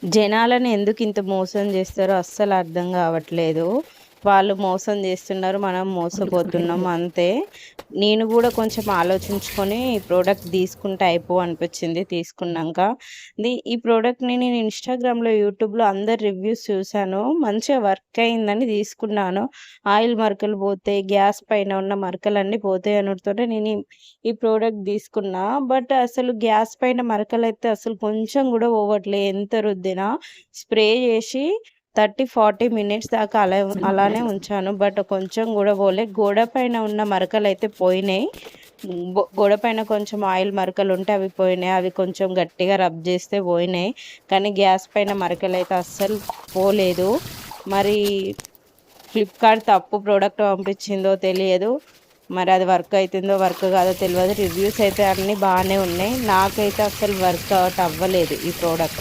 జనాలను ఎందుకు ఇంత మోసం చేస్తారో అస్సలు అర్థం కావట్లేదు. వాళ్ళు మోసం చేస్తున్నారు. మనం మోసపోతున్నాం అంతే. నేను కూడా కొంచెం ఆలోచించుకొని ఈ ప్రోడక్ట్ తీసుకుంటే అనిపించింది తీసుకున్నాంక. ఈ ప్రోడక్ట్‌ని నేను ఇన్‌స్టాగ్రామ్‌లో, యూట్యూబ్‌లో అందరి రివ్యూస్ చూసాను. మంచిగా వర్క్ అయిందని తీసుకున్నాను. ఆయిల్ మరకలు పోతాయి, గ్యాస్ పైన ఉన్న మరకలన్నీ పోతాయి అనుడుతోటే నేను ఈ ప్రోడక్ట్ తీసుకున్నా. బట్ అసలు గ్యాస్ పైన మరకలైతే అసలు కొంచెం కూడా పోవట్లే. ఎంత రుద్దినా స్ప్రే చేసి 30, 40 మినిట్స్ దాకా అలానే ఉంచాను. బట్ కొంచెం గూడా పోలే. గోడ పైన ఉన్న మరకలైతే పోయినాయి. గోడ పైన కొంచెం ఆయిల్ మరకలుంటే అవి పోయినాయి. అవి కొంచెం గట్టిగా రబ్ చేస్తే పోయినాయి. కానీ గ్యాస్ పైన మరకలైతే అస్సలు పోలేదు. మరి ఫ్లిప్‌కార్ట్ తప్పు ప్రోడక్ట్ పంపించిందో తెలియదు. మరి అది వర్క్ అయితుందో వర్క్ కాదో తెలవదు. రివ్యూస్ అయితే అన్నీ బాగానే ఉన్నాయి. నాకైతే అస్సలు వర్కౌట్ అవ్వలేదు ఈ ప్రోడక్ట్.